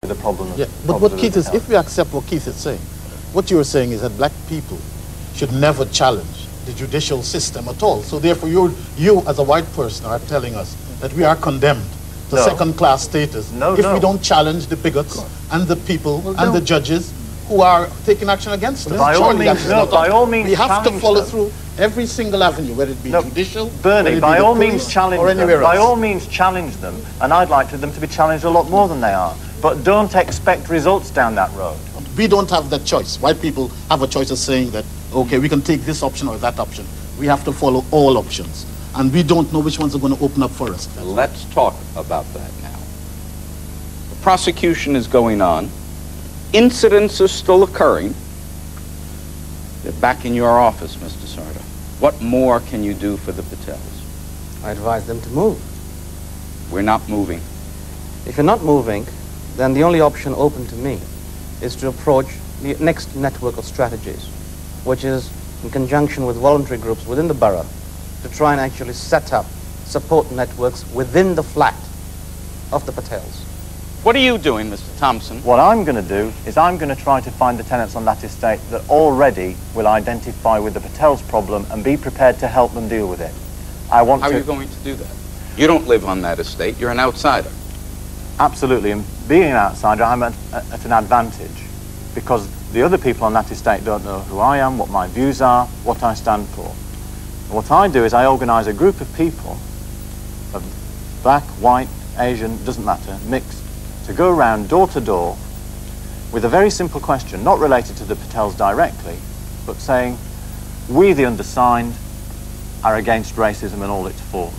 the problem. Yeah, but what Keith is, if we accept what Keith is saying, what you are saying is that black people should never challenge the judicial system at all. So therefore, you as a white person are telling us that we are condemned to second-class status if we don't challenge the bigots and the people and the judges who are taking action against us. By all means, we have to follow through every single avenue, whether it be judicial, Bernie, by all means challenge them. By all means challenge them, and I'd like them to be challenged a lot more than they are. But don't expect results down that road. We don't have that choice. White people have a choice of saying that, okay, we can take this option or that option. We have to follow all options. And we don't know which ones are going to open up for us. Let's talk about that now. The prosecution is going on. Incidents are still occurring. They're back in your office, Mr. SARDA. What more can you do for the Patels? I advise them to move. We're not moving. If you're not moving, then the only option open to me is to approach the next network of strategies, which is in conjunction with voluntary groups within the borough to try and actually set up support networks within the flat of the Patels. What are you doing, Mr. Tompson? What I'm going to do is I'm going to try to find the tenants on that estate that already will identify with the Patels' problem and be prepared to help them deal with it. How are you going to do that? You don't live on that estate. You're an outsider. Absolutely. And being an outsider, I'm at an advantage because the other people on that estate don't know who I am, what my views are, what I stand for. And what I do is I organise a group of people, of black, white, Asian, doesn't matter, mixed, to go around door to door with a very simple question, not related to the Patels directly, but saying, we the undersigned are against racism in all its forms.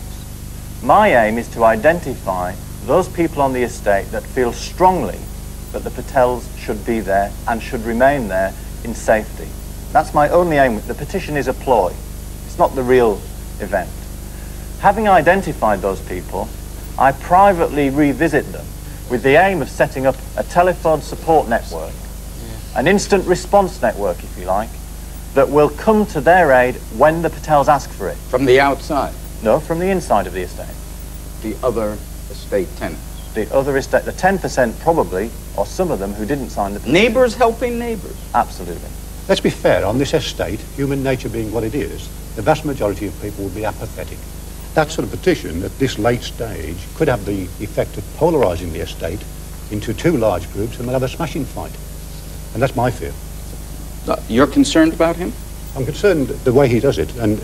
My aim is to identify those people on the estate that feel strongly that the Patels should be there and should remain there in safety. That's my only aim. The petition is a ploy. It's not the real event. Having identified those people, I privately revisit them with the aim of setting up a telephone support network, an instant response network, if you like, that will come to their aid when the Patels ask for it. From the outside? No, from the inside of the estate. The other estate tenants? The other estate, the 10% probably, or some of them who didn't sign the petition. Neighbours helping neighbours? Absolutely. Let's be fair, on this estate, human nature being what it is, the vast majority of people will be apathetic. That sort of petition at this late stage could have the effect of polarising the estate into two large groups and we'll have a smashing fight. And that's my fear. You're concerned about him? I'm concerned the way he does it and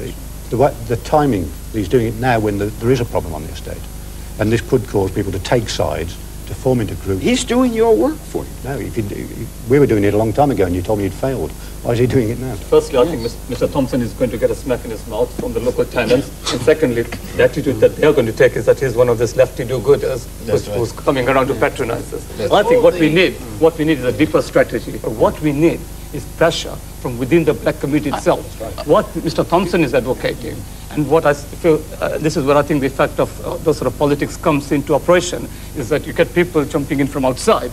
the timing he's doing it now when there is a problem on the estate. And this could cause people to take sides, to form into groups. He's doing your work for you. No, we were doing it a long time ago and you told me you'd failed. Why is he doing it now? Firstly, I think Mr. Tompson is going to get a smack in his mouth from the local tenants. And secondly, the attitude that they're going to take is that he's one of these lefty do-gooders who's coming around to patronize us. I think what we need is a deeper strategy. What we need is pressure from within the black community itself. What Mr. Tompson is advocating, and what I feel, this is where I think the effect of those sort of politics comes into operation, is that you get people jumping in from outside,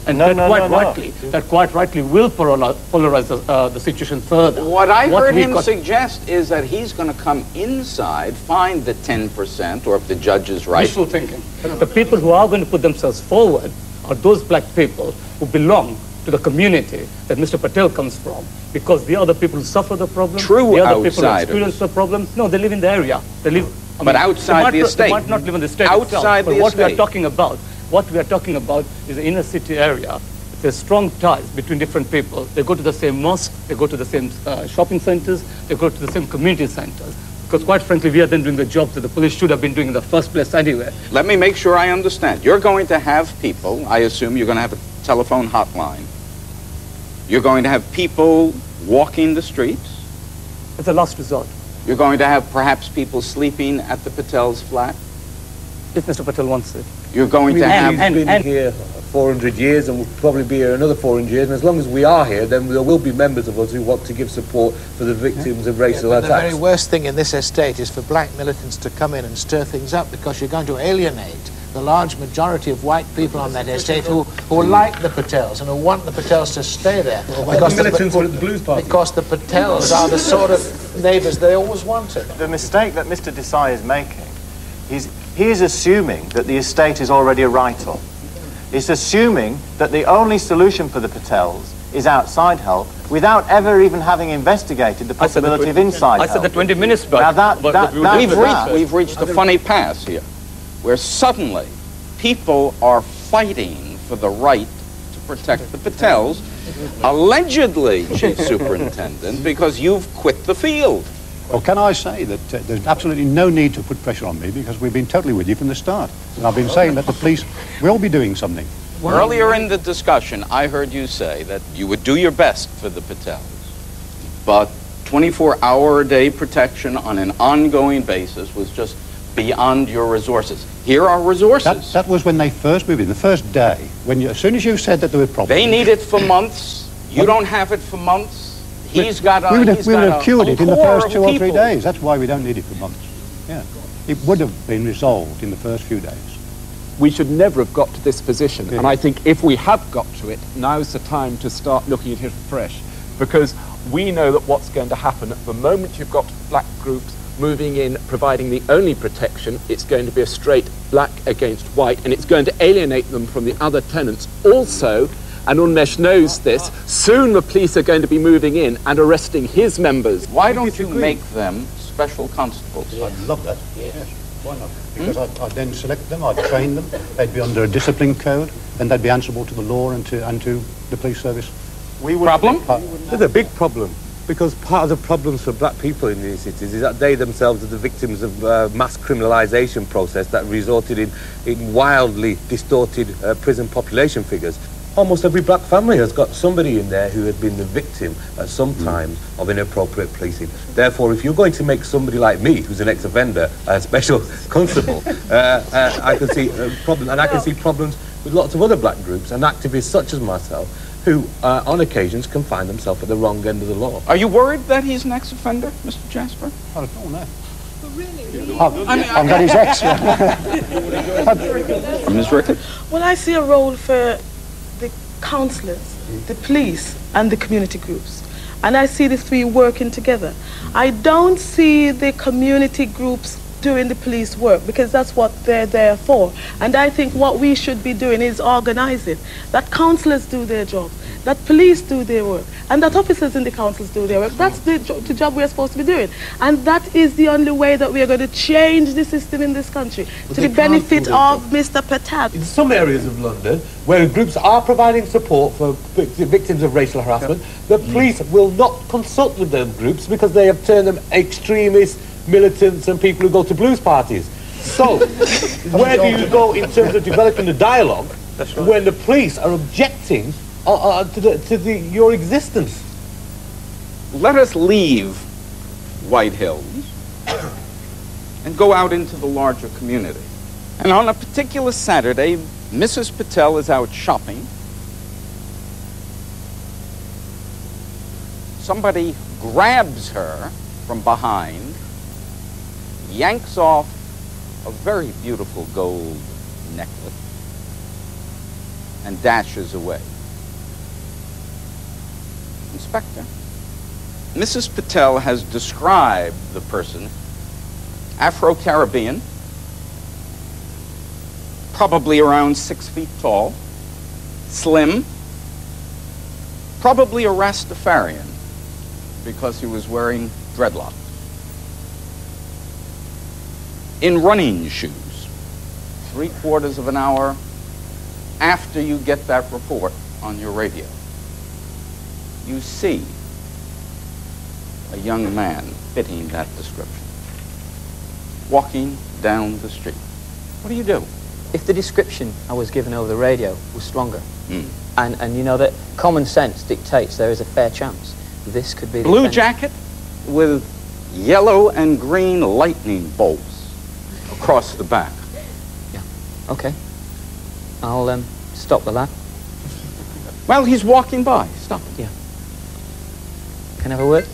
and that quite rightly will polarize the situation further. What I heard him suggest is that he's going to come inside, find the 10%, or if the judge is right. Wishful thinking. The people who are going to put themselves forward are those black people who belong to the community that Mr. Patel comes from, because the other people who suffer the problem, the other people who experience the problem, no, they live in the area. They live, but outside the estate. They might not live in the estate outside itself, but what we are talking about is the inner city area. There's strong ties between different people. They go to the same mosque, they go to the same shopping centers, they go to the same community centers. Because quite frankly, we are then doing the job that the police should have been doing in the first place anyway. Let me make sure I understand. You're going to have people, I assume you're going to have a telephone hotline. You're going to have people walking the streets. It's a last resort. You're going to have perhaps people sleeping at the Patel's flat. If Mr. Patel wants it. You're going to have... He's been here 400 years and will probably be here another 400 years. And as long as we are here, then there will be members of us who want to give support for the victims of racial attacks. The very worst thing in this estate is for black militants to come in and stir things up, because you're going to alienate the large majority of white people on that estate who like the Patels and who want the Patels to stay there. Because the militants or the Blues Party? Because the Patels are the sort of neighbours they always wanted. The mistake that Mr. DESAI is making is he is assuming that the estate is already a write-off. is assuming that the only solution for the Patels is outside help without ever even having investigated the possibility of inside help. I said the 20 minutes back. Now we've reached a funny pass here, where suddenly people are fighting for the right to protect the Patels, allegedly, Chief Superintendent, because you've quit the field. Well, can I say that there's absolutely no need to put pressure on me because we've been totally with you from the start. And I've been saying that the police will be doing something. Earlier in the discussion, I heard you say that you would do your best for the Patels, but 24-hour-a-day protection on an ongoing basis was just beyond your resources. Here are resources. That was when they first moved in, the first day. As soon as you said that there were problems. They need it for months. You don't have it for months. We would have cured it in the first 2 or 3 days. That's why we don't need it for months. Yeah. It would have been resolved in the first few days. We should never have got to this position. Yeah. And I think if we have got to it, now's the time to start looking at it afresh. Because we know that what's going to happen at the moment you've got black groups moving in, providing the only protection, it's going to be a straight black against white, and it's going to alienate them from the other tenants. Also, and UNMESH knows this, soon the police are going to be moving in and arresting his members. Why don't you make them special constables? I'd love that. Yes. Why not? Because I'd then select them, I'd train them, they'd be under a discipline code, and they'd be answerable to the law and to the police service. Problem? There's a big problem. Because part of the problems for black people in these cities is that they themselves are the victims of mass criminalisation process that resulted in wildly distorted prison population figures. Almost every black family has got somebody in there who had been the victim at some time of inappropriate policing. Therefore, if you're going to make somebody like me, who's an ex-offender, a special constable, I can see problems, and I can see problems with lots of other black groups and activists such as myself, who, on occasions, can find themselves at the wrong end of the law. Are you worried that he's an ex-offender, Mr. Jasper? I don't know. Really? I'm not his ex. Ms. Ricketts? Well, I see a role for the councillors, the police, and the community groups. And I see the three working together. I don't see the community groups doing the police work, because that's what they're there for. And I think what we should be doing is organising, that councillors do their job, that police do their work, and that officers in the councils do their work. That's the job we're supposed to be doing. And that is the only way that we are going to change the system in this country, to the benefit of Mr. Patel. In some areas of London, where groups are providing support for victims of racial harassment, the police will not consult with them groups because they have turned them extremists, militants, and people who go to blues parties. So, where do you go in terms of developing the dialogue when the police are objecting to your existence? Let us leave White Hills and go out into the larger community. And on a particular Saturday, Mrs. Patel is out shopping. Somebody grabs her from behind, yanks off a very beautiful gold necklace, and dashes away. Inspector, Mrs. Patel has described the person, Afro-Caribbean, probably around 6 feet tall, slim, probably a Rastafarian because he was wearing dreadlocks, in running shoes, 3/4 of an hour after you get that report on your radio. You see a young man fitting that description, walking down the street. What do you do? If the description I was given over the radio was stronger, and you know that common sense dictates there is a fair chance this could be the blue jacket with yellow and green lightning bolts across the back. Yeah, okay. I'll stop the lad. Well, he's walking by. Stop him. Yeah. Can I have a word?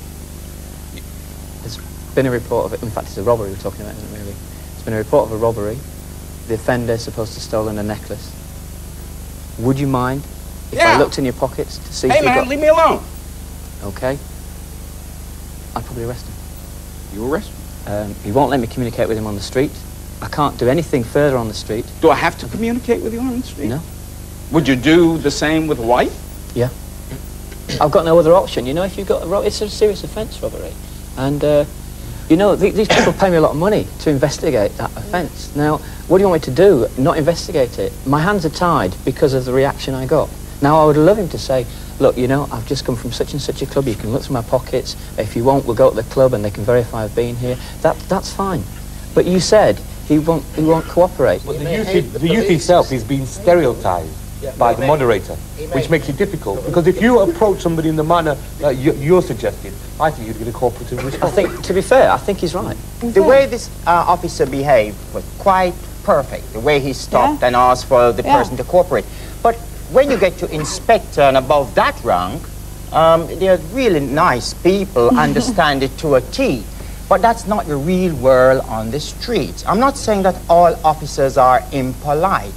There's been a report of it. In fact, it's a robbery we're talking about, isn't it, really? There's been a report of a robbery. The offender's supposed to have stolen a necklace. Would you mind if I looked in your pockets to see if you got... Hey, man, leave me alone. Okay. I'd probably arrest him. You arrest him? He won't let me communicate with him on the street. I can't do anything further on the street. Do I have to communicate with you on the street? No. Would you do the same with white? Yeah. I've got no other option. You know, if you've got it's a serious offence, robbery. And, you know, these people pay me a lot of money to investigate that offence. Now, what do you want me to do? Not investigate it? My hands are tied because of the reaction I got. Now, I would love him to say, look, you know, I've just come from such and such a club. You can look through my pockets. If you want, we'll go to the club and they can verify I've been here. That's fine. But you said he won't cooperate. But the youth itself is being stereotyped by the moderator, which makes it difficult. Because if you approach somebody in the manner that you're suggesting, I think you'd get a cooperative response. I think, to be fair, I think he's right. The way this officer behaved was quite perfect. The way he stopped and asked for the person to cooperate. But when you get to inspector and above that rank, they're really nice people, understand it to a T. But that's not the real world on the streets. I'm not saying that all officers are impolite.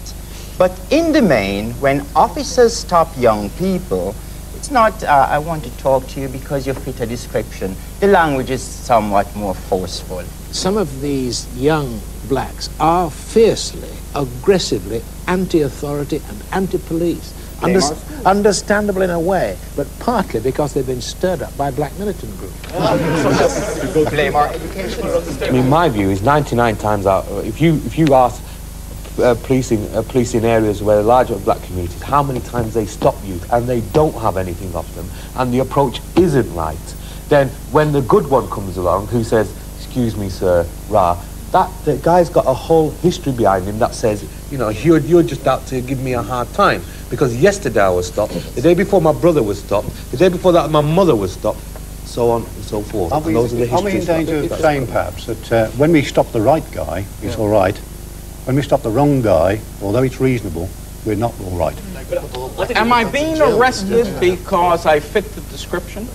But in the main, when officers stop young people, it's not, I want to talk to you because you fit a description. The language is somewhat more forceful. Some of these young blacks are fiercely, aggressively anti-authority and anti-police. Understandable in a way, but partly because they've been stirred up by black militant groups. Blame our education. I mean, my view is 99 times out, if you ask policing areas where there are larger black communities, how many times they stop you and they don't have anything of them, and the approach isn't right, then when the good one comes along who says, excuse me, sir, the guy's got a whole history behind him that says, you know, you're just out to give me a hard time. Because yesterday I was stopped, the day before my brother was stopped, the day before that my mother was stopped, so on and so forth. Are we in danger of saying, perhaps, that when we stop the right guy, it's all right. When we stop the wrong guy, although it's reasonable, we're not all right. Am I being arrested because I fit the description?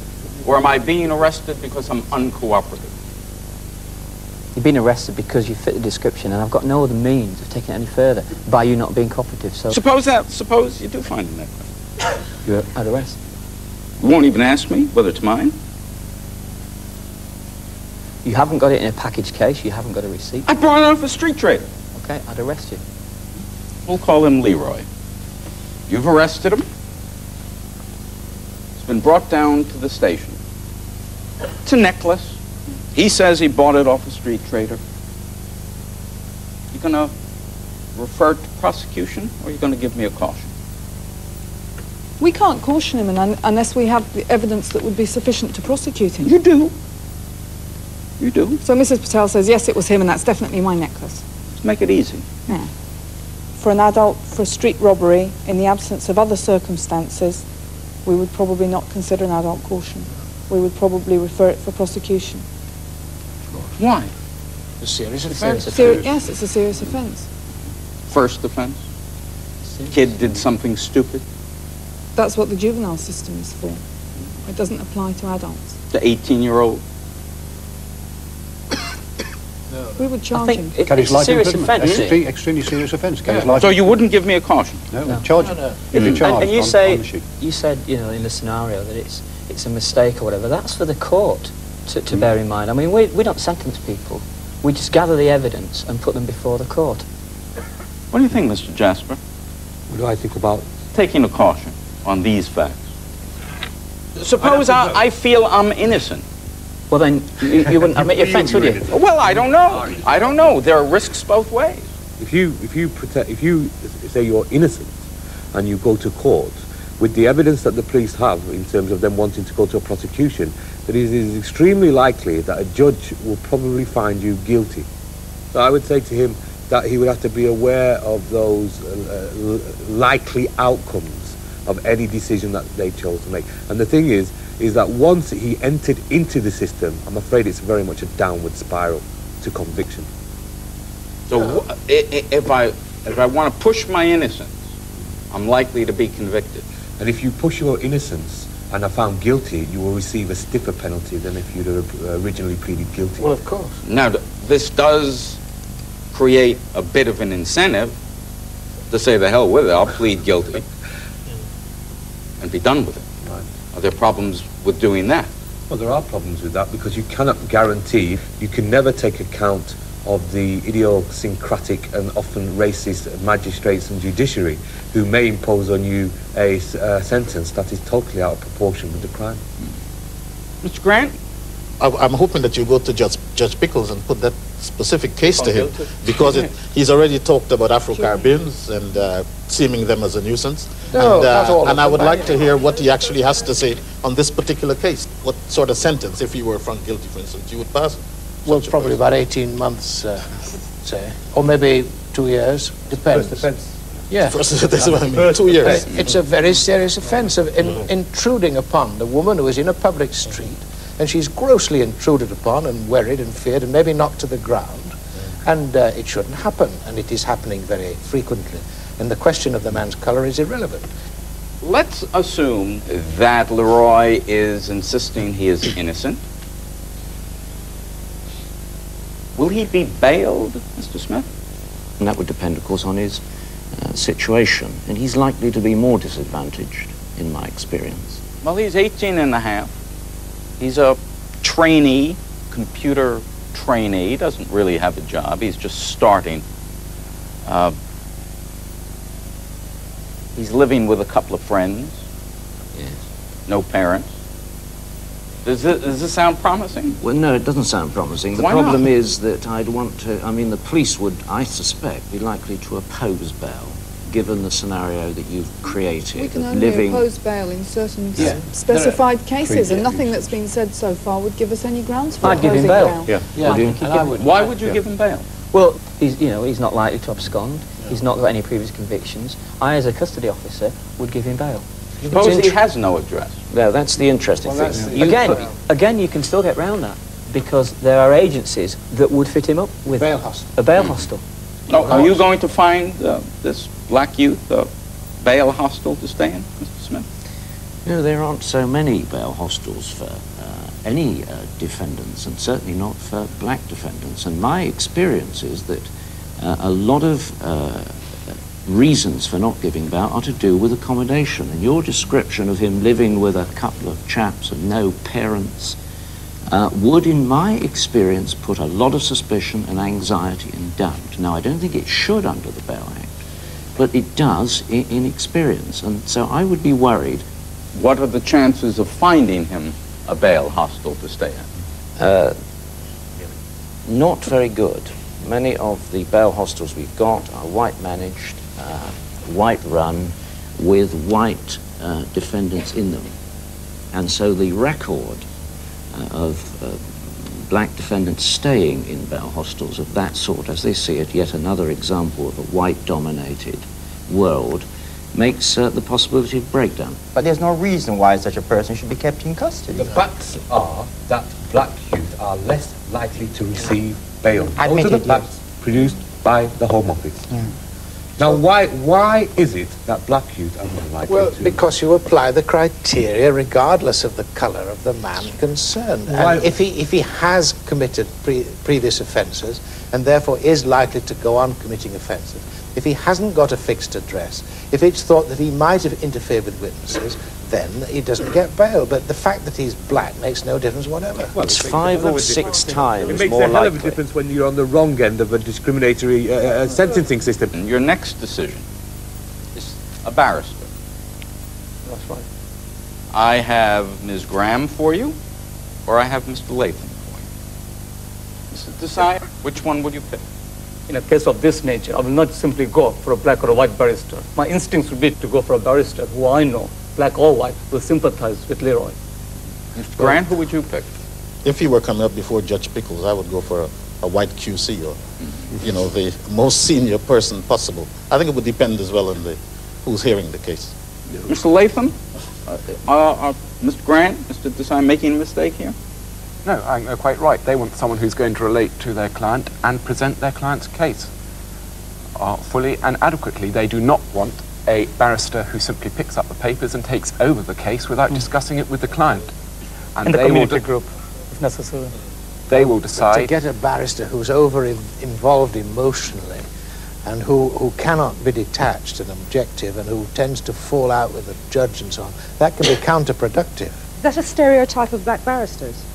Or am I being arrested because I'm uncooperative? You've been arrested because you fit the description, and I've got no other means of taking it any further by you not being cooperative. So suppose you do find a necklace. You're at arrest. You won't even ask me whether it's mine? You haven't got it in a package case. You haven't got a receipt. I brought it off a street trader. Okay, I'd arrest you. We'll call him Leroy. You've arrested him. It's been brought down to the station. It's a necklace. He says he bought it off a street trader. You gonna refer to prosecution, or are you gonna give me a caution? We can't caution him unless we have the evidence that would be sufficient to prosecute him. You do. You do. So Mrs. Patel says, yes, it was him, and that's definitely my necklace. Let's make it easy. Yeah. For an adult, for a street robbery, in the absence of other circumstances, we would probably not consider an adult caution. We would probably refer it for prosecution. Why? A serious offence. Yes, it's a serious offence. First offense? Kid did something stupid? That's what the juvenile system is for. It doesn't apply to adults. The 18-year-old? We would charge him. It's a serious offence. Extremely serious offence. So you wouldn't give me a caution? No, charge him. If you're charged and you on the sheet. You said, you know, in the scenario that it's a mistake or whatever. That's for the court to bear in mind. I mean, we don't sentence people. We just gather the evidence and put them before the court. What do you think, Mr. Jasper? What do I think about taking a caution on these facts? Suppose I feel I'm innocent. Well, then you wouldn't admit your offence, would you? Well, I don't know. I don't know. There are risks both ways. If you say you're innocent and you go to court with the evidence that the police have in terms of them wanting to go to a prosecution, that it is extremely likely that a judge will probably find you guilty. So I would say to him that he would have to be aware of those likely outcomes of any decision that they chose to make. And the thing is that once he entered into the system, I'm afraid it's very much a downward spiral to conviction. So if I want to push my innocence, I'm likely to be convicted. And if you push your innocence and are found guilty, you will receive a stiffer penalty than if you'd have originally pleaded guilty. Well, of course. Now, this does create a bit of an incentive to say, the hell with it, I'll plead guilty and be done with it. Right. Are there problems with doing that? Well, there are problems with that because you cannot guarantee, you can never take account of the idiosyncratic and often racist magistrates and judiciary who may impose on you a sentence that is totally out of proportion with the crime. Mr. Grant? I'm hoping that you go to Judge Pickles and put that specific case to him, because he's already talked about Afro-Caribbeans and seeming them as a nuisance. No, not all and of I would them. like to hear what he actually has to say on this particular case. What sort of sentence, if you were found guilty, for instance, you would pass? Well, probably about 18 months, say, or maybe 2 years, depends. First offence. Yeah. That's what I mean, 2 years. It's a very serious offence of intruding upon the woman who is in a public street, and she's grossly intruded upon and worried and feared and maybe knocked to the ground, and it shouldn't happen, and it is happening very frequently, and the question of the man's colour is irrelevant. Let's assume that Leroy is insisting he is innocent. Will he be bailed, Mr. Smith? And that would depend, of course, on his situation, and he's likely to be more disadvantaged, in my experience. Well, he's 18 and a half. He's a trainee, computer trainee. He doesn't really have a job. He's just starting. He's living with a couple of friends. Yes. No parents. Does this sound promising? Well, no, it doesn't sound promising. The Why problem not? is that I'd want to, I mean, the police would, I suspect, be likely to oppose bail, given the scenario that you've created. We can of only living. oppose bail in certain Yeah. specified cases, and nothing that's been said so far would give us any grounds for I'd give him opposing bail. bail. Yeah, Would you? and I would. Why would you give him bail? Well, he's not likely to abscond. He's not got any previous convictions. I, as a custody officer, would give him bail. Suppose he has no address. No, that's the interesting thing. Again, you can still get round that, because there are agencies that would fit him up with Bail hostel. a bail hostel. Oh, are you going to find this black youth a bail hostel to stay in, Mr. Smith? No, there aren't so many bail hostels for any defendants, and certainly not for black defendants. And my experience is that a lot of reasons for not giving bail are to do with accommodation. And your description of him living with a couple of chaps and no parents would, in my experience, put a lot of suspicion and anxiety and doubt. Now, I don't think it should under the Bail Act, but it does in experience. And so I would be worried. What are the chances of finding him a bail hostel to stay in? Not very good. Many of the bail hostels we've got are white managed, white run, with white defendants in them. And so the record of black defendants staying in bail hostels of that sort, as they see it, yet another example of a white-dominated world, makes the possibility of breakdown. But there's no reason why such a person should be kept in custody. The facts are that black youth are less likely to receive bail. Those are the Admitted, facts produced by the Home Office. Now, why is it that black youth are more likely Well, to... because you apply the criteria regardless of the colour of the man concerned. Why- And if he has committed previous offences and therefore is likely to go on committing offences, if he hasn't got a fixed address, if it's thought that he might have interfered with witnesses, then he doesn't get bail. But the fact that he's black makes no difference whatever. Well, It's 5 or 6 times It makes more a hell of a likely. difference when you're on the wrong end of a discriminatory sentencing system. And your next decision is a barrister. That's right. I have Ms. Graham for you, or I have Mr. Latham for you. Mr. Desai, which one would you pick? In a case of this nature, I will not simply go for a black or a white barrister. My instincts would be to go for a barrister who I know, black or white, will sympathize with Leroy. Mr. Grant, who would you pick? If he were coming up before Judge Pickles, I would go for a white QC, or, you know, the most senior person possible. I think it would depend as well on who's hearing the case. Mr. Latham? Mr. Grant, Mr. Desai making a mistake here? No, I'm quite right. They want someone who's going to relate to their client and present their client's case fully and adequately. They do not want a barrister who simply picks up the papers and takes over the case without discussing it with the client. And the they will community group, if necessary. They will To decide. get a barrister who's involved emotionally and who cannot be detached and objective and who tends to fall out with the judge and so on, that can be counterproductive. Is that a stereotype of black barristers?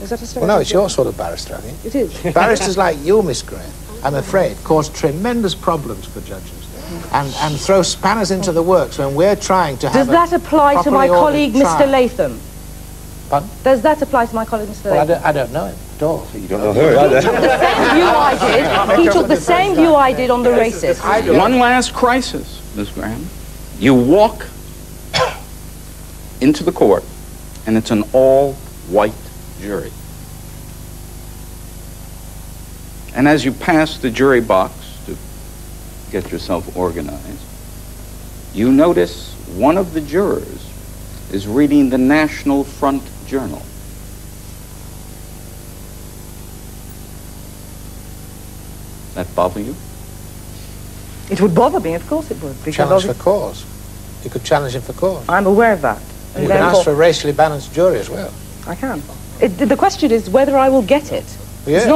Is that a stereotype? Well, no, it's your sort of barrister, I think. It is. Barristers like you, Miss Graham, I'm afraid, cause tremendous problems for judges and throw spanners into the works when we're trying to have Does that apply to my colleague, Mr. Latham? Pardon? Does that apply to my colleague, Mr. Well, Latham? I don't know him at all. You don't know her either. He took the same view I did on the racist. One last crisis, Ms. Graham. You walk into the court, and it's an all-white jury. And as you pass the jury box to get yourself organized, you notice one of the jurors is reading the National Front Journal. That bother you? It would bother me, of course it would. Challenge for cause. You could challenge him for cause. I'm aware of that. And you can ask for a racially balanced jury as well. I can. The question is whether I will get it. Yes.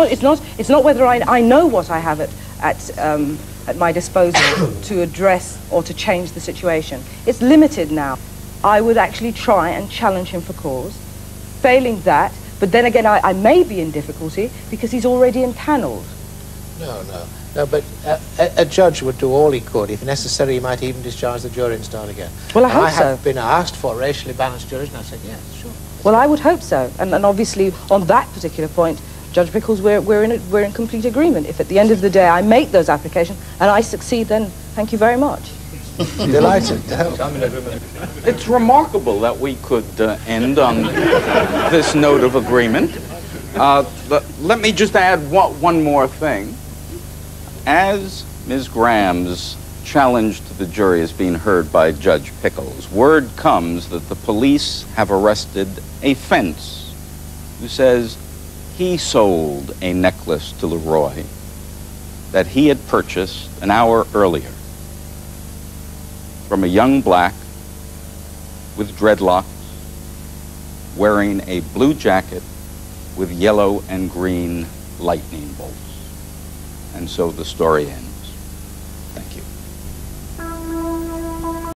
It's not whether I know what I have at my disposal to address or to change the situation. It's limited now. I would actually try and challenge him for cause. Failing that, but then again, I may be in difficulty because he's already impaneled. No, but a judge would do all he could. If necessary, he might even discharge the jury and start again. Well, I hope I have so. been asked for racially balanced juries, and I said, yes, sure. Well, I would hope so. And obviously, on that particular point, Judge Pickles, we're in complete agreement. If at the end of the day I make those applications and I succeed, then thank you very much. Delighted to help. It's remarkable that we could end on this note of agreement. Let me just add one more thing. As Ms. Graham's challenge to the jury is being heard by Judge Pickles, word comes that the police have arrested a fence who says he sold a necklace to Leroy that he had purchased an hour earlier from a young black with dreadlocks wearing a blue jacket with yellow and green lightning bolts. And so the story ends.